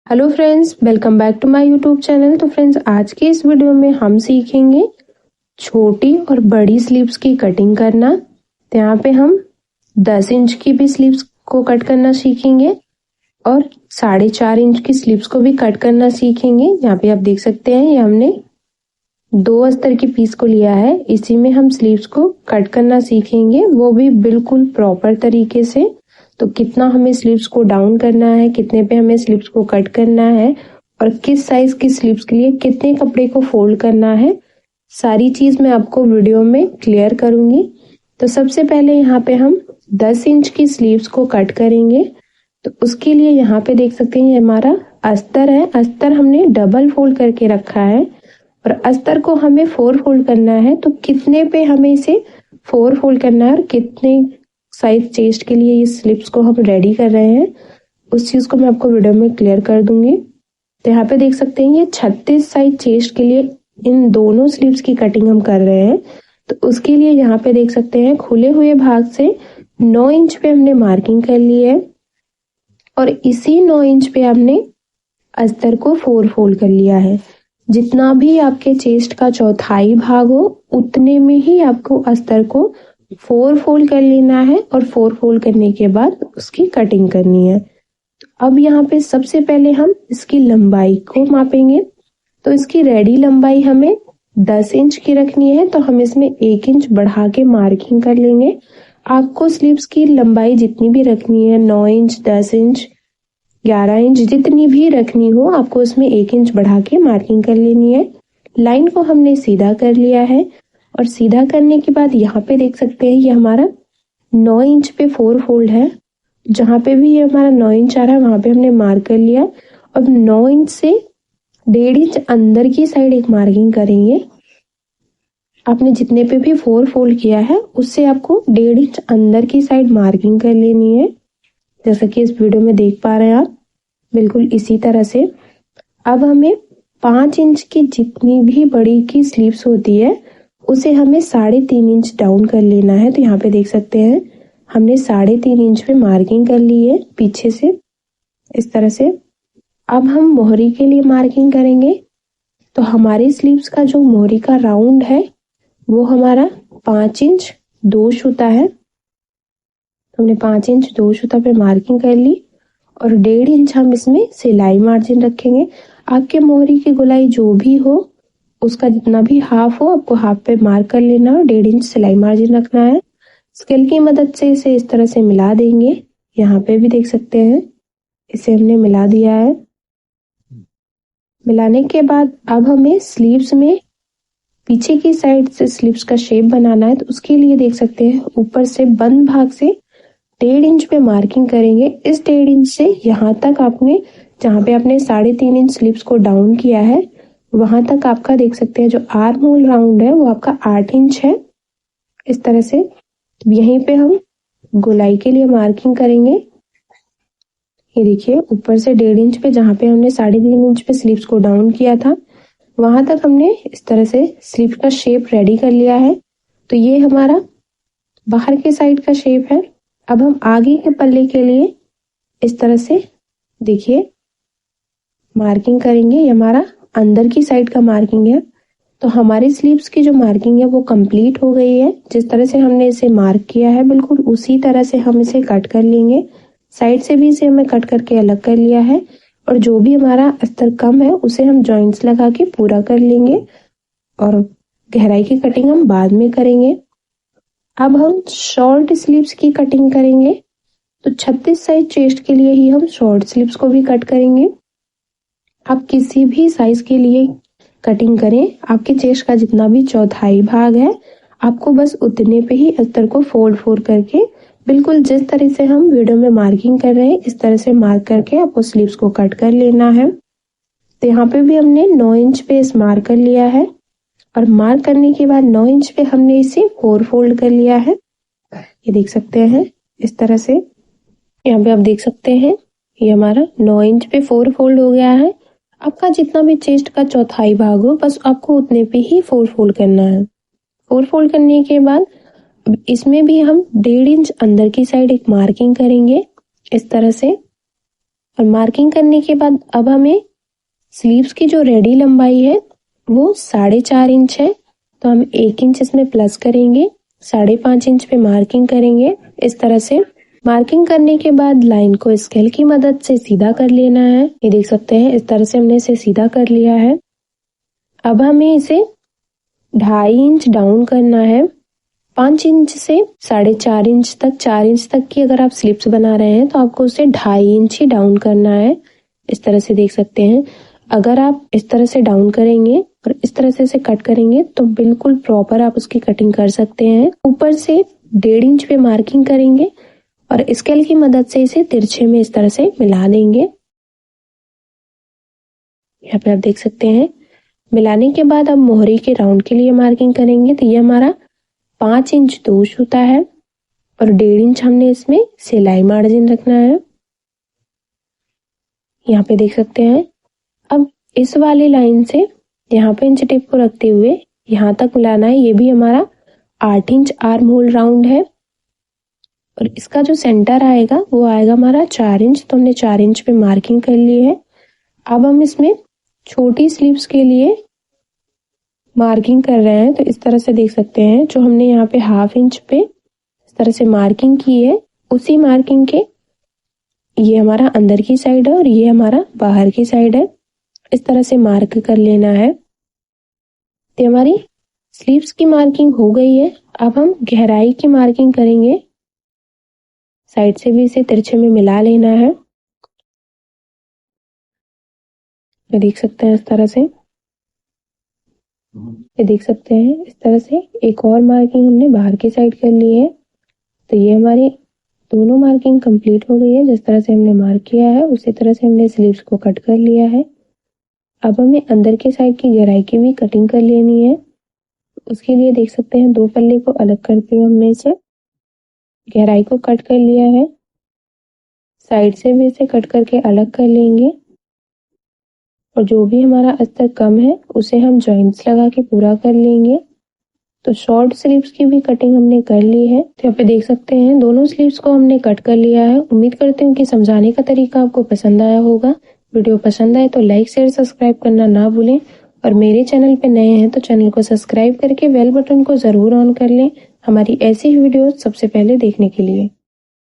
Hello friends, welcome back to my YouTube channel. तो friends, आज के इस वीडियो में हम सीखेंगे छोटी और बड़ी स्लीव्स की कटिंग करना। तो यहाँ पे हम 10 इंच की भी स्लीव्स को कट करना सीखेंगे और 4.5 इंच की स्लीव्स को भी कट करना सीखेंगे। यहाँ पे आप देख सकते हैं, ये हमने 2 अस्तर की पीस को लिया है। इसी में हम स्लीव्स को कट करना सीखेंगे, वो भी बिल्कुल प्रॉपर तरीके से। तो कितना हमें स्लीव्स को डाउन करना है, कितने पे हमें स्लीव्स को कट करना है और किस साइज की स्लीव्स के लिए कितने कपड़े को फोल्ड करना है, सारी चीज मैं आपको वीडियो में क्लियर करूंगी। तो सबसे पहले यहाँ पे हम 10 इंच की स्लीव्स को कट करेंगे। तो उसके लिए यहाँ पे देख सकते हैं, ये हमारा अस्तर है। अस्तर हमने डबल फोल्ड करके रखा है और अस्तर को हमें 4 फोल्ड करना है। तो कितने पे हमें इसे 4 फोल्ड करना है और कितने साइज चेस्ट के लिए ये स्लीव्स को हम रेडी कर रहे हैं, उस चीज को मैं आपको वीडियो में क्लियर कर दूंगी। तो यहाँ पे देख सकते हैं, ये 36 साइज चेस्ट के लिए इन दोनों स्लीव्स की कटिंग हम कर रहे हैं। तो उसके लिए यहाँ पे देख सकते हैं, खुले हुए भाग से 9 इंच पे हमने मार्किंग कर ली है और इसी 9 इंच पे हमने अस्तर को 4 फोल्ड कर लिया है। जितना भी आपके चेस्ट का चौथाई भाग हो, उतने में ही आपको अस्तर को 4 फोल्ड कर लेना है और 4 फोल्ड करने के बाद उसकी कटिंग करनी है। तो अब यहाँ पे सबसे पहले हम इसकी लंबाई को मापेंगे। तो इसकी रेडी लंबाई हमें 10 इंच की रखनी है, तो हम इसमें 1 इंच बढ़ा के मार्किंग कर लेंगे। आपको स्लीव्स की लंबाई जितनी भी रखनी है, 9 इंच, 10 इंच, 11 इंच, जितनी भी रखनी हो, आपको उसमें 1 इंच बढ़ा के मार्किंग कर लेनी है। लाइन को हमने सीधा कर लिया है और सीधा करने के बाद यहाँ पे देख सकते हैं, ये हमारा 9 इंच पे 4 फोल्ड है। जहाँ पे भी ये हमारा 9 इंच आ रहा है वहां पे हमने मार्क कर लिया। अब 9 इंच से 1.5 इंच अंदर की साइड एक मार्किंग करेंगे। आपने जितने पे भी 4 फोल्ड किया है, उससे आपको 1.5 इंच अंदर की साइड मार्किंग कर लेनी है, जैसा कि इस वीडियो में देख पा रहे हैं आप, बिल्कुल इसी तरह से। अब हमें 5 इंच की जितनी भी बड़ी की स्लीव्स होती है, उसे हमें 3.5 इंच डाउन कर लेना है। तो यहाँ पे देख सकते हैं, हमने 3.5 इंच पे मार्किंग कर ली है पीछे से, इस तरह से। अब हम मोहरी के लिए मार्किंग करेंगे। तो हमारी स्लीव्स का जो मोहरी का राउंड है, वो हमारा 5 इंच 2 सूता है। हमने 5 इंच 2 सूता पे मार्किंग कर ली और 1.5 इंच हम इसमें सिलाई मार्जिन रखेंगे। आपके मोहरी की गोलाई जो भी हो, उसका जितना भी हाफ हो, आपको हाफ पे मार्क कर लेना और 1.5 इंच सिलाई मार्जिन रखना है। स्केल की मदद से इसे इस तरह से मिला देंगे। यहाँ पे भी देख सकते हैं, इसे हमने मिला दिया है। मिलाने के बाद अब हमें स्लीव्स में पीछे की साइड से स्लीव्स का शेप बनाना है। तो उसके लिए देख सकते हैं, ऊपर से बंद भाग से 1.5 इंच पे मार्किंग करेंगे। इस 1.5 इंच से यहाँ तक आपने, जहाँ पे आपने 3.5 इंच स्लीव्स को डाउन किया है, वहां तक आपका देख सकते हैं, जो आर्म होल राउंड है वो आपका 8 इंच है, इस तरह से। तो यहीं पे हम गोलाई के लिए मार्किंग करेंगे। ये देखिए, ऊपर से 1.5 इंच पे, जहाँ पे हमने 3.5 इंच पे स्लीव्स को डाउन किया था, वहां तक हमने इस तरह से स्लीव का शेप रेडी कर लिया है। तो ये हमारा बाहर के साइड का शेप है। अब हम आगे के पल्ले के लिए इस तरह से देखिए मार्किंग करेंगे। ये हमारा अंदर की साइड का मार्किंग है। तो हमारी स्लीव्स की जो मार्किंग है वो कंप्लीट हो गई है। जिस तरह से हमने इसे मार्क किया है, बिल्कुल उसी तरह से हम इसे कट कर लेंगे। साइड से भी इसे हमें कट करके अलग कर लिया है और जो भी हमारा अस्तर कम है, उसे हम जॉइंट्स लगा के पूरा कर लेंगे और गहराई की कटिंग हम बाद में करेंगे। अब हम शॉर्ट स्लीव्स की कटिंग करेंगे। तो 36 साइज चेस्ट के लिए ही हम शॉर्ट स्लीव्स को भी कट करेंगे। आप किसी भी साइज के लिए कटिंग करें, आपके चेस्ट का जितना भी चौथाई भाग है, आपको बस उतने पे ही अस्तर को फोल्ड फोल्ड करके, बिल्कुल जिस तरह से हम वीडियो में मार्किंग कर रहे हैं, इस तरह से मार्क करके आपको स्लीव्स को कट कर लेना है। तो यहाँ पे भी हमने 9 इंच पे इस मार्क कर लिया है और मार्क करने के बाद 9 इंच पे हमने इसे 4 फोल्ड कर लिया है। ये देख सकते हैं, इस तरह से। यहाँ पे आप देख सकते हैं, ये हमारा 9 इंच पे 4 फोल्ड हो गया है। आपका जितना भी चेस्ट का चौथाई भाग हो, बस आपको उतने पे ही 4 फोल्ड करना है। 4 फोल्ड करने के बाद इसमें भी हम 1.5 इंच अंदर की साइड एक मार्किंग करेंगे, इस तरह से। और मार्किंग करने के बाद अब हमें स्लीव्स की जो रेडी लंबाई है वो 4.5 इंच है, तो हम 1 इंच इसमें प्लस करेंगे, 5.5 इंच पे मार्किंग करेंगे। इस तरह से मार्किंग करने के बाद लाइन को स्केल की मदद से सीधा कर लेना है। ये देख सकते हैं इस तरह से हमने इसे सीधा कर लिया है। अब हमें इसे 2.5 इंच डाउन करना है। 5 इंच से 4.5 इंच तक, 4 इंच तक की अगर आप स्लिप्स बना रहे हैं तो आपको उसे 2.5 इंच ही डाउन करना है। इस तरह से देख सकते हैं। अगर आप इस तरह से डाउन करेंगे और इस तरह से इसे कट करेंगे तो बिल्कुल प्रॉपर आप उसकी कटिंग कर सकते हैं। ऊपर से 1.5 इंच पे मार्किंग करेंगे और स्केल की मदद से इसे तिरछे में इस तरह से मिला देंगे। यहाँ पे आप देख सकते हैं। मिलाने के बाद अब मोहरी के राउंड के लिए मार्किंग करेंगे, तो ये हमारा 5 इंच दोष होता है और 1.5 इंच हमने इसमें सिलाई मार्जिन रखना है। यहाँ पे देख सकते हैं। अब इस वाली लाइन से यहाँ पे इंच टेप को रखते हुए यहाँ तक मिलाना है। ये भी हमारा 8 इंच आर्म होल राउंड है और इसका जो सेंटर आएगा वो आएगा हमारा 4 इंच, तो हमने 4 इंच पे मार्किंग कर ली है। अब हम इसमें छोटी स्लीव्स के लिए मार्किंग कर रहे हैं, तो इस तरह से देख सकते हैं। जो हमने यहाँ पे 1/2 इंच पे इस तरह से मार्किंग की है, उसी मार्किंग के ये हमारा अंदर की साइड है और ये हमारा बाहर की साइड है। इस तरह से मार्क कर लेना है। तो हमारी स्लीव्स की मार्किंग हो गई है। अब हम गहराई की मार्किंग करेंगे। साइड से भी इसे तिरछे में मिला लेना है। ये देख सकते हैं इस तरह से। ये देख सकते हैं इस तरह से एक और मार्किंग हमने बाहर की साइड कर ली है। तो ये हमारी दोनों मार्किंग कंप्लीट हो गई है। जिस तरह से हमने मार्क किया है उसी तरह से हमने स्लीव्स को कट कर लिया है। अब हमें अंदर की साइड की गहराई की भी कटिंग कर लेनी है। उसके लिए देख सकते हैं 2 पल्ले को अलग करते हुए हमने इसे गहराई को कट कर लिया है। साइड से भी इसे कट करके अलग कर लेंगे और जो भी हमारा अस्तर कम है उसे हम जॉइंट्स लगा के पूरा कर लेंगे। तो शॉर्ट स्लीव्स की भी कटिंग हमने कर ली है। तो यहाँ पे देख सकते हैं दोनों स्लीव्स को हमने कट कर लिया है। उम्मीद करते हूँ कि समझाने का तरीका आपको पसंद आया होगा। वीडियो पसंद आए तो लाइक शेयर सब्सक्राइब करना ना भूलें और मेरे चैनल पे नए हैं तो चैनल को सब्सक्राइब करके बेल बटन को जरूर ऑन कर लें हमारी ऐसी वीडियो सबसे पहले देखने के लिए।